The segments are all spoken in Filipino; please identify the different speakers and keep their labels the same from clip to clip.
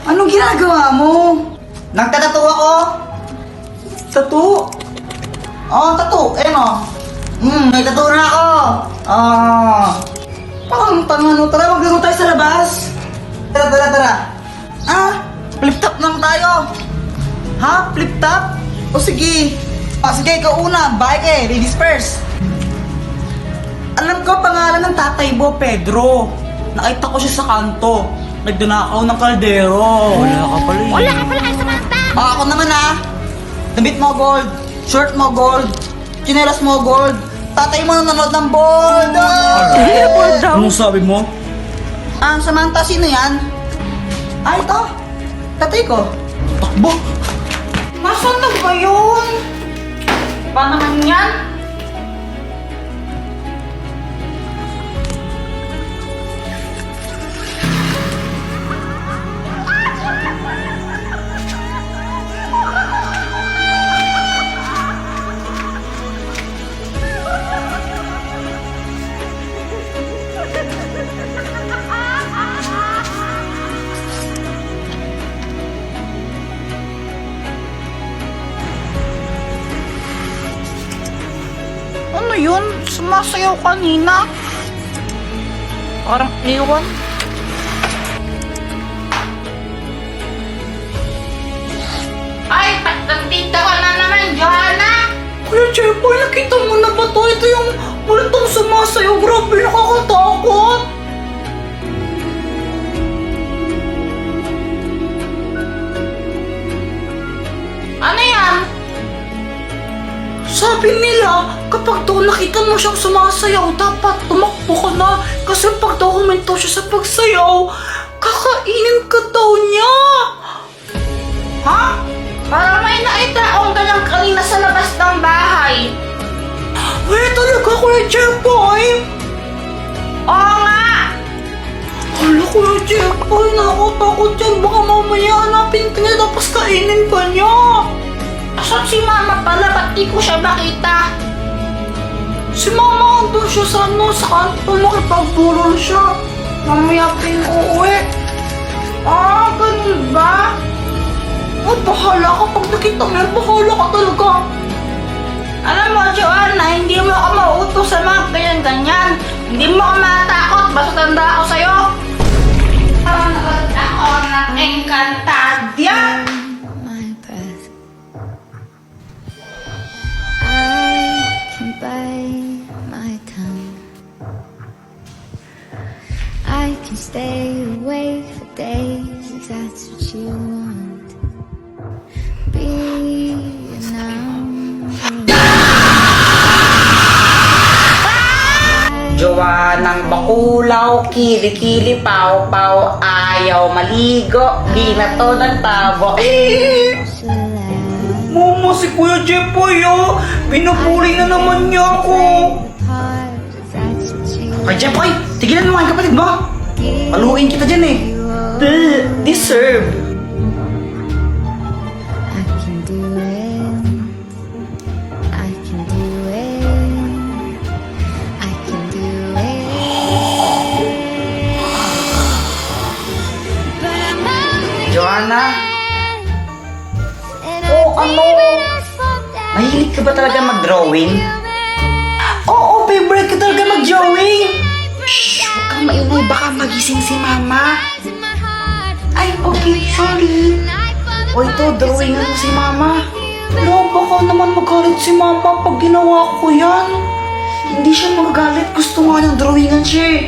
Speaker 1: Anong ginagawa mo? Nagtatato ako. Tattoo? Oh, tattoo. Ayan o. May tattoo na ako. Parang tanga, tara, maglaro tayo sa labas. Tara. Flip top lang tayo. Ha? Flip top? O sige. Sige, ikaw una. Bike ladies first. Alam ko pangalan ng tatay mo, Pedro. Nakita ko siya sa kanto. Nagdanakaw ng kaldero.
Speaker 2: Wala ka pala eh.
Speaker 3: Wala ka pala kay Samantha!
Speaker 1: Ako naman damit mo gold. Shirt mo gold. Chinelas mo gold. Tatay mo nanonood ng bold.
Speaker 2: Anong sabi mo?
Speaker 1: Samantha, sino yan? Ito. Tatay ko.
Speaker 2: Takbo!
Speaker 1: Nasaan na ba yun?
Speaker 3: Paano naman yan?
Speaker 1: Ano yun? Sumasayaw kanina. Parang iwan.
Speaker 3: Ay, nagtinda ka na naman, Joanna!
Speaker 1: Kuya Jeffoy, nakita mo na ba to? Ito yung multong sumasayaw. Grabe, nakakatakot.
Speaker 3: Ano yan?
Speaker 1: Sabi nila, kapag daw nakita mo siyang sumasayaw, dapat tumakbo ka na. Kasi pag daw huminto siya sa pagsayaw, kakainin ka daw niya.
Speaker 3: Ha? Parang may nakita akong ganyan kanina sa labas ng bahay.
Speaker 1: Wait, talaga, Kuya Jeffoy?
Speaker 3: Oo nga!
Speaker 1: Hala, Kuya Jeffoy, nakakatakot yan. Baka mamaya hanapin ka niya tapos kainin ka niya.
Speaker 3: Asan si Mama pala? Ba't di ko siya makita?
Speaker 1: Si Mama andun siya sa kanto, nakipagburol siya. Mamaya pinuwi.
Speaker 3: Ganun ba?
Speaker 1: Ay, bahala ka. Pag nakita mo yan, bahala ka talaga.
Speaker 3: Alam mo, Joanna, hindi mo ako mauutos sa mga ganyan-ganyan. Hindi mo ako matakot, basta tanda ako sa'yo. Nanonood ako ng Encantadia.
Speaker 4: My breath. I can bite my tongue. I can stay awake for days if that's what you want. Be numb.
Speaker 3: Joannang bakulaw, kili-kili, paw-paw, ayaw maligo, di na to ng tabo.
Speaker 1: Mama, si Kuya Jeffoy, pinupuri na naman niya ako. Kuya Jeffoy, tigilan mo ang kapatid mo. Paluin kita dyan eh. Deserve.
Speaker 4: I can do it. I can do it. I can do it. But I'm only
Speaker 3: Joanna,
Speaker 4: and
Speaker 3: Oh,
Speaker 4: I
Speaker 3: ano?
Speaker 4: when I fall down.
Speaker 3: mahilig ka ba talaga mag-drawing?
Speaker 1: Oo, favorite ka talaga mag-drawing.
Speaker 3: Shh, huwag kang maingay, baka magising si Mama.
Speaker 1: Ay, okay, sorry.
Speaker 3: O ito, drawingan mo si Mama.
Speaker 1: Pero baka naman magalit si Mama pag ginawa ko yan.
Speaker 3: Hindi siya magagalit, gusto nga niyang drawingan siya eh.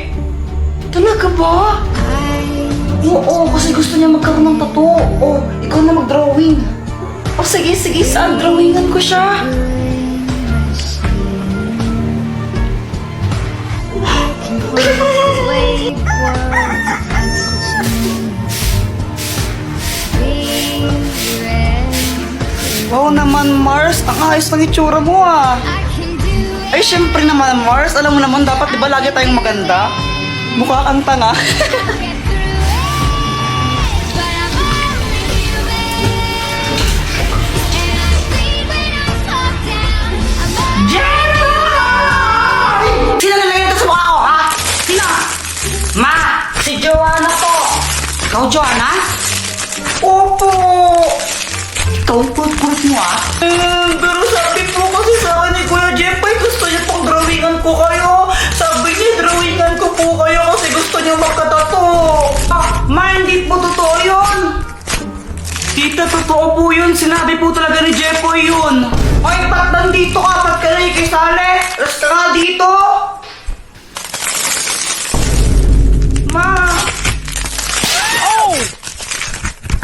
Speaker 1: Talaga ba?
Speaker 3: Oo, kasi gusto niya magkaroon ng tattoo. O, ikaw na mag-drawing.
Speaker 1: O sige, saan drawingan ko siya? Wow naman, Mars. Ang ayos ng itsura mo Ay, syempre naman, Mars. Alam mo naman, dapat di ba lagi tayong maganda? Mukha kang tanga.
Speaker 3: Sino nalagyan ito sa mukha ko, ha? Sino? Ma, si Joanna po. Ikaw, Joanna?
Speaker 1: Opo! Ikaw, kulit mo ah? Pero sabi po kasi sa akin ni Kuya Jepay, gusto niya pang drawingan ko kayo. Sabi niya, drawingan ko po kayo kasi gusto niya magkatato. Ma, hindi po totoo yun. Tita, totoo po yun. Sinabi po talaga ni Jepoy yun. Ay, ba't nandito ka? Ba't ka nakikisali? Basta nga dito. Ma! Oh!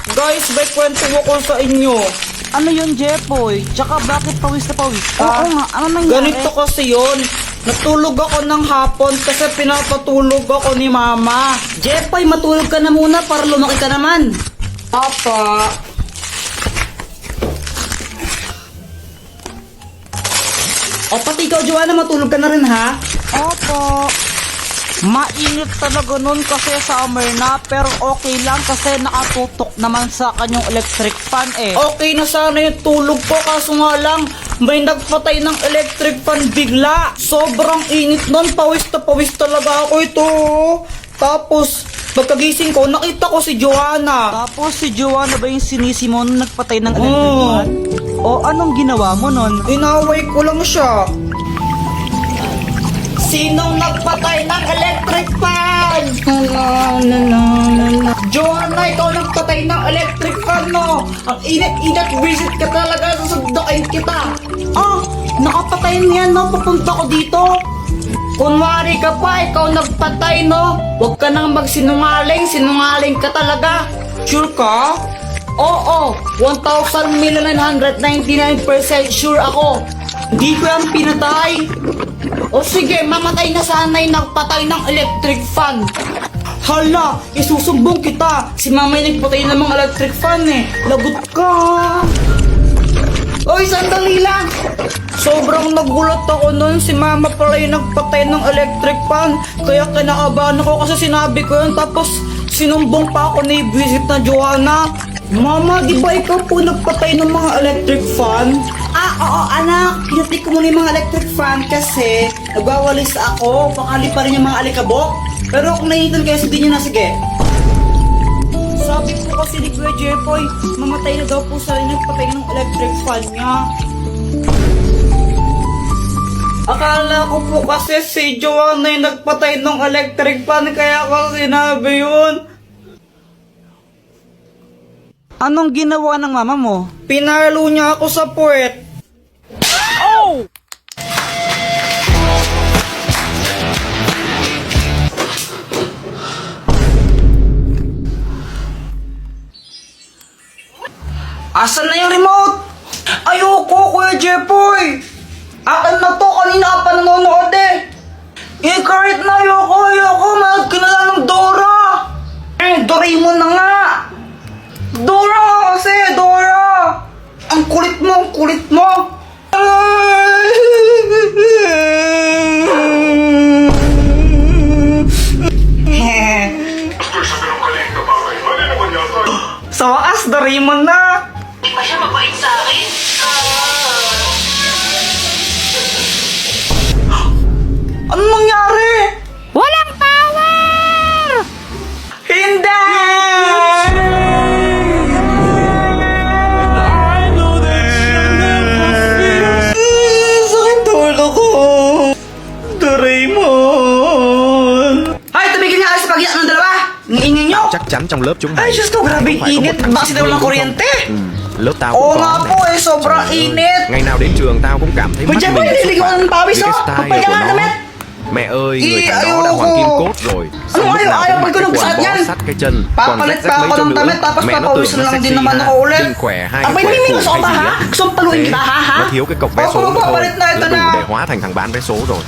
Speaker 1: Guys, may kwento ko sa inyo.
Speaker 2: Ano yun, Jepoy? Tsaka bakit pawis na pawis ka?
Speaker 1: Ah,
Speaker 2: Oo nga, ano nangyari?
Speaker 1: Ganito kasi yun. Natulog ako ng hapon kasi pinapatulog ako ni Mama.
Speaker 2: Jepoy, matulog ka na muna para lumaki ka naman.
Speaker 1: Papa.
Speaker 2: O pati ikaw, Joanna, matulog ka na rin, ha?
Speaker 3: Opo.
Speaker 2: Mainit talaga nun kasi summer na, pero okay lang kasi nakatutok naman sa kanyang electric fan eh.
Speaker 1: Okay na sana yung tulog ko kaso nga lang may nagpatay ng electric fan bigla. Sobrang init nun, pawis na pawis talaga ako ito. Tapos pagkagising ko nakita ko si Joanna.
Speaker 2: Tapos si Joanna ba yung sinisi mo nung nagpatay ng electric
Speaker 1: Oo.
Speaker 2: fan? O anong ginawa mo nun?
Speaker 1: Inaway ko lang siya. Sinong nagpatay ng electric fan? Joanna, ikaw nagpatay ng electric fan mo. Ang init-init, visit ka talaga, susundukin kita.
Speaker 2: Ah, nakapatay niyan, no? Papunta ko dito.
Speaker 1: Kunwari ka pa, ikaw nagpatay, no? Huwag ka nang magsinungaling, sinungaling ka talaga. Sure ka? Oo, 1,999% sure ako. Hindi ko yan pinatay. O sige, mamatay na sana yung nagpatay ng electric fan. Hala, isusumbong kita. Si mama yung nagpatay ng mga electric fan eh. Lagot ka. Oy, sandali lang. Sobrang nagulat ako nun. Si mama pala yung nagpatay ng electric fan. Kaya kinakabahan ako kasi sinabi ko yun. Tapos sinumbong pa ako ni visit na Joanna. Mama, di ba ikaw po nagpatay ng mga electric fan?
Speaker 2: Ah, oo anak, pinatay ko muna yung mga electric fan kasi nagwawalis ako, pakali pa rin yung mga alikabok. Pero kung nahihitan kayo, sundin nyo na, sige.
Speaker 1: Sabi ko kasi ni Kuya Jepoy, mamatay na daw po sa nagpatay ng electric fan niya. Akala ko po kasi si Joanna yung nagpatay ng electric fan kaya ko sinabi yun.
Speaker 2: Anong ginawa ng mama mo?
Speaker 1: Pinalo niya ako sa puwet.
Speaker 2: Oh!
Speaker 1: Asan na yung remote? Ayoko, Kuya Jepoy! Akin na to, kanina ka pa nanonood eh! Eh, kahit na ayoko, mahal ka na lang ng Dora! Doraemon na nga! Dora kasi, Dora! Ang kulit mo! Sa wakas, Doraemon na!
Speaker 3: Di ba siya mabait sa akin?
Speaker 1: Anong nangyari?
Speaker 3: Walang power!
Speaker 1: Hindi! Sakit tulo ko! Doraemon! Hay, tumigil nga kayo sa pag-iyak ng dalawa! Ang ingay nyo!
Speaker 5: Chắc chắn trong lớp chúng
Speaker 1: Ay,
Speaker 5: mày
Speaker 1: Diyos ko, grabe
Speaker 5: không phải có
Speaker 1: init.
Speaker 5: một thằng
Speaker 1: Bakit
Speaker 5: sinh
Speaker 1: daw
Speaker 5: viên
Speaker 1: lang
Speaker 5: đúng không?
Speaker 1: kuryente?
Speaker 5: Lớp tao
Speaker 1: Oo
Speaker 5: cũng
Speaker 1: nga
Speaker 5: có
Speaker 1: po
Speaker 5: này.
Speaker 1: eh, sobrang
Speaker 5: Trời ơi,
Speaker 1: init.
Speaker 5: Ngày nào đến trường tao cũng cảm thấy
Speaker 1: Mà
Speaker 5: mắt
Speaker 1: chắc
Speaker 5: mình
Speaker 1: phải
Speaker 5: xúc
Speaker 1: ligon
Speaker 5: phạm
Speaker 1: Barbie
Speaker 5: vì cái
Speaker 1: shop.
Speaker 5: style
Speaker 1: Pagpahinga
Speaker 5: của
Speaker 1: na,
Speaker 5: nó.
Speaker 1: Met.
Speaker 5: Mẹ ơi,
Speaker 1: Ý,
Speaker 5: người thằng đó
Speaker 1: ayoko.
Speaker 5: đã hoàng kim cốt rồi. Xong
Speaker 1: Ano
Speaker 5: lúc
Speaker 1: ayaw?
Speaker 5: nào
Speaker 1: Ayaw
Speaker 5: cũng
Speaker 1: ko
Speaker 5: mặc
Speaker 1: nung
Speaker 5: cái quần
Speaker 1: saan yan?
Speaker 5: bó sát cái chân, còn
Speaker 1: Papalit
Speaker 5: rách
Speaker 1: pa
Speaker 5: rách
Speaker 1: ako
Speaker 5: mấy
Speaker 1: ng
Speaker 5: chỗ
Speaker 1: damit,
Speaker 5: nữa.
Speaker 1: tapos
Speaker 5: Mẹ nó
Speaker 1: papawis
Speaker 5: tưởng
Speaker 1: na
Speaker 5: nó
Speaker 1: lang din
Speaker 5: sexy
Speaker 1: naman
Speaker 5: ha,
Speaker 1: ako ulit.
Speaker 5: chân khỏe hai
Speaker 1: Ang
Speaker 5: cái khỏe
Speaker 1: pinimili mo
Speaker 5: phù
Speaker 1: sa
Speaker 5: hay
Speaker 1: ba
Speaker 5: gì
Speaker 1: ha?
Speaker 5: á.
Speaker 1: Gusto mong paluin
Speaker 5: Thế
Speaker 1: kita ha ha?
Speaker 5: nó thiếu cái cọc vé
Speaker 1: Opo,
Speaker 5: số nữa
Speaker 1: opo,
Speaker 5: thôi
Speaker 1: palit na ito
Speaker 5: là đủ
Speaker 1: na.
Speaker 5: để hóa thành thằng bán vé số rồi.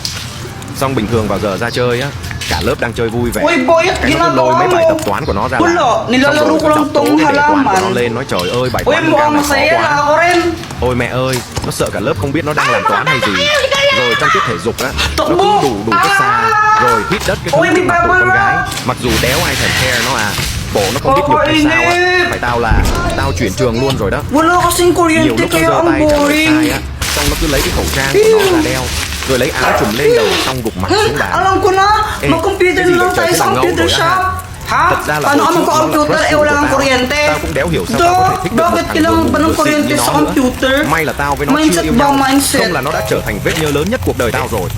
Speaker 5: Xong bình thường vào giờ ra chơi á, cả lớp đang chơi vui vẻ.
Speaker 1: Uy, boy, at
Speaker 5: Cái nó cứ lôi
Speaker 1: ginagawa
Speaker 5: mấy bài
Speaker 1: mo.
Speaker 5: tập toán của nó ra
Speaker 1: Wala,
Speaker 5: làm.
Speaker 1: nilalaro
Speaker 5: Xong rồi
Speaker 1: ko lang
Speaker 5: đọc tố
Speaker 1: tong
Speaker 5: cái đề toán của
Speaker 1: halaman.
Speaker 5: nó lên nói trời ơi bài
Speaker 1: Uy,
Speaker 5: toán
Speaker 1: mukhang
Speaker 5: cao này khó
Speaker 1: masaya na
Speaker 5: quá.
Speaker 1: ako rin.
Speaker 5: Ôi mẹ ơi, nó sợ cả lớp không biết nó đang làm toán hay gì. Rồi trong tiết thể dục á, nó cứ
Speaker 1: Tốc
Speaker 5: đủ cái xa, rồi hít đất cái thứ
Speaker 1: Ôi,
Speaker 5: trước mặt
Speaker 1: bị
Speaker 5: của con
Speaker 1: bà
Speaker 5: gái. Mặc dù đéo ai thèm care nó à. Bộ nó không biết nhục hay sao á. Phải tao chuyển trường luôn rồi đó.
Speaker 1: Wala kasing
Speaker 5: Nhiều
Speaker 1: kuryente
Speaker 5: lúc nó
Speaker 1: kaya
Speaker 5: giơ
Speaker 1: ang
Speaker 5: tay trả lời sai
Speaker 1: boring.
Speaker 5: á, xong nó cứ lấy cái khẩu trang của nó ra đeo, rồi lấy áo trùm lên đầu xong gục mặt xuống bàn.
Speaker 1: Alam ko na,
Speaker 5: Ê,
Speaker 1: mag-computer
Speaker 5: cái gì
Speaker 1: na lang
Speaker 5: vậy?
Speaker 1: tayo
Speaker 5: Trời,
Speaker 1: sa
Speaker 5: cái thằng ngốc
Speaker 1: computer
Speaker 5: rồi á
Speaker 1: shop.
Speaker 5: ha.
Speaker 2: Ha?
Speaker 5: Thật ra là
Speaker 2: Paano
Speaker 5: hồi
Speaker 2: ka
Speaker 5: trước nó là
Speaker 2: magko-computer
Speaker 5: crush
Speaker 2: eh
Speaker 5: của
Speaker 2: wala kang
Speaker 5: tao.
Speaker 2: kuryente?
Speaker 5: Tao cũng đéo hiểu sao tao có thể thích được một
Speaker 2: Bakit
Speaker 5: thằng
Speaker 2: kailangan
Speaker 5: vừa
Speaker 2: pa ng
Speaker 5: vừa xinh
Speaker 2: kuryente
Speaker 5: như
Speaker 2: sa
Speaker 5: nó nữa.
Speaker 2: computer?
Speaker 5: May là tao với nó
Speaker 2: Mindset
Speaker 5: chưa yêu
Speaker 2: ba
Speaker 5: nhau,
Speaker 2: mindset?
Speaker 5: không là nó đã trở thành vết nhơ lớn nhất cuộc đời tao rồi.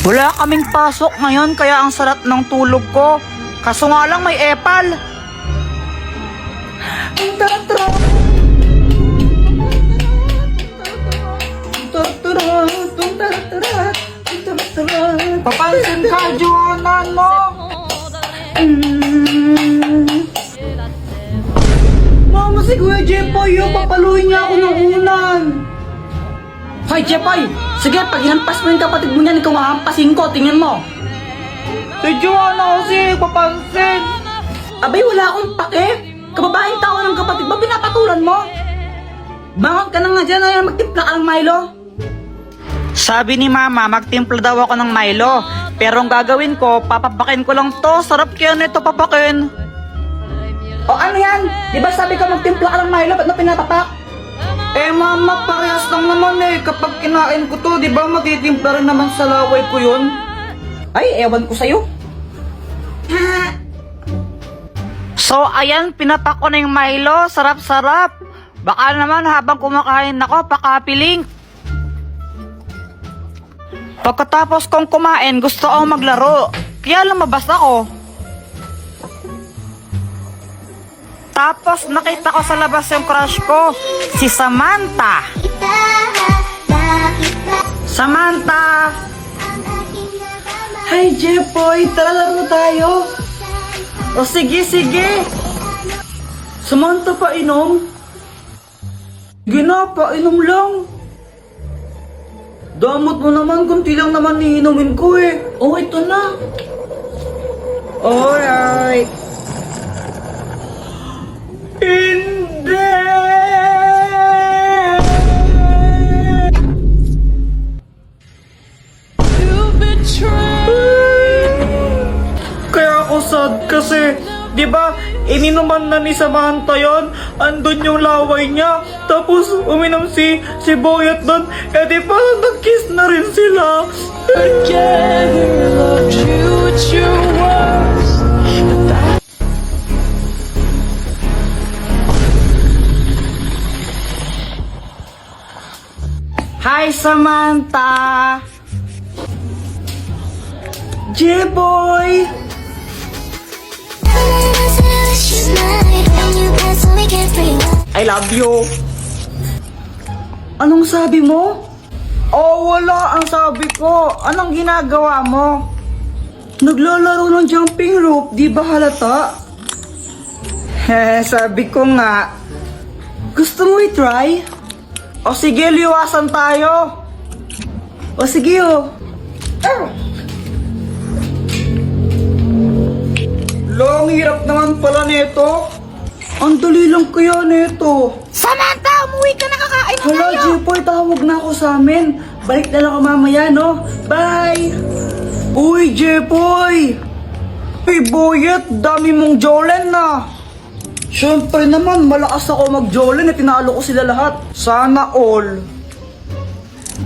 Speaker 1: Wala kaming pasok ngayon kaya ang sarap ng tulog ko. Kaso nga lang may epal. Papansin ka, Joanna, no?
Speaker 2: Mama, si Kuya Jepoy, yung papaluin niya ako ng unan. Hoy, Jepoy! Sige, pag hinampas mo yung kapatid mo niyan, ikaw mahampasin ko, tingnan mo.
Speaker 1: Si Joanna kasi papansin.
Speaker 2: Abay, wala akong pake. Kababaeng tao ng kapatid mo, pinapatulan mo. Bangon ka na nga dyan, ay magtimpla ka ng Milo.
Speaker 1: Sabi ni Mama, magtimpla daw ako ng Milo. Pero ang gagawin ko, papapakin ko lang to. Sarap kaya nito papakin.
Speaker 2: O ano yan? Di ba sabi ko magtimpla ka ng Milo, ba't mo pinapapak?
Speaker 1: Eh Mama, parehas lang naman eh. Kapag kinain ko to, di ba matitimpla rin naman sa laway ko yun?
Speaker 2: Ay, ewan ko sa'yo.
Speaker 1: So ayan, pinapak ko na yung Milo. Sarap-sarap. Baka naman habang kumakain ako, pakapiling. Pagkatapos kong kumain, gusto akong maglaro. Kaya lumabas ako. Tapos nakita ko sa labas yung crush ko, si Samantha. Samantha!
Speaker 2: Hi, Jepoy, tara laro tayo.
Speaker 1: O sige, sige.
Speaker 2: Samantha, painom? Sige na, painom lang. Damot mo naman, kunti lang naman iinumin ko eh. Oh, ito na.
Speaker 1: Alright.
Speaker 2: Hindi!
Speaker 1: Kaya ako sad kasi, di ba, ininuman na ni Samantha yon, andun yung laway niya, tapos uminom si Boyet doon, eh di parang nag-kiss na rin sila. Hi Samantha!
Speaker 2: Jepoy!
Speaker 1: I love you!
Speaker 2: Anong sabi mo?
Speaker 1: Oh, wala ang sabi ko. Anong ginagawa mo?
Speaker 2: Naglalaro ng jumping rope, di ba halata?
Speaker 1: Sabi ko nga.
Speaker 2: Gusto mo i-try?
Speaker 1: O sige, liwasan tayo.
Speaker 2: O sige oh.
Speaker 1: Long hirap naman pala nito.
Speaker 2: Ang dali lang kaya nito.
Speaker 3: Samantha, umuwi ka na, kakain na
Speaker 2: Hala,
Speaker 3: tayo.
Speaker 2: Jepoy, tawag na ako sa amin. Balik na lang ako mamaya, no? Bye!
Speaker 1: Uy, Jepoy! Hey, Boyet, dami mong jolen na.
Speaker 2: Siyempre naman, malakas ako mag-jolen, tinalo ko sila lahat.
Speaker 1: Sana all.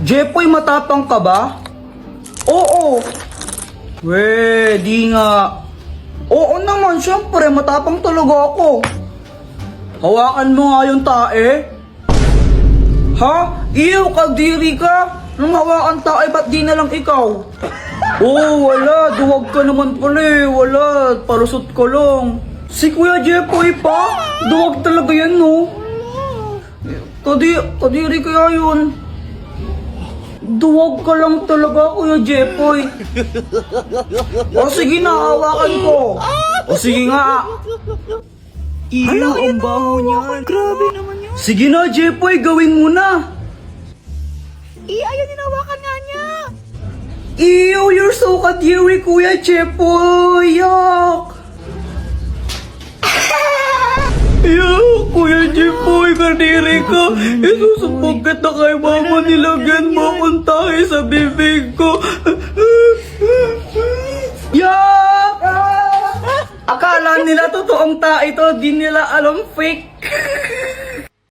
Speaker 2: Jepoy, matapang ka ba?
Speaker 1: Oo.
Speaker 2: We, di nga.
Speaker 1: Oo naman, syempre, matapang talaga ako.
Speaker 2: Hawakan mo nga yung tae.
Speaker 1: Ha? Iyo, kadiri ka. Nung hawakan tayo, ba't di na lang ikaw?
Speaker 2: Oh, wala. Duwag ka naman pala eh. Wala. Palusot ko lang.
Speaker 1: Si Kuya Jepoy pa? Duwag talaga yan, no? Kadiri kaya yun. Duwag ka lang talaga, Kuya Jepoy. O sige na, hawakan ko. O sige nga.
Speaker 2: Hala, ang baho niyan. Grabe naman yun. Sige na, Jepoy. Gawin mo na.
Speaker 3: Ayaw, ninawakan nga niya.
Speaker 2: Ew, you're so kadiri, Kuya Jepoy. Yuck.
Speaker 1: Yo, Kuya Jepoy, kadiri ka. Isusubog kita kay mama, nilagyan mo akong tayo sa bibig ko.
Speaker 2: Yuck! Akala nila totoong tae to, di nila alam fake.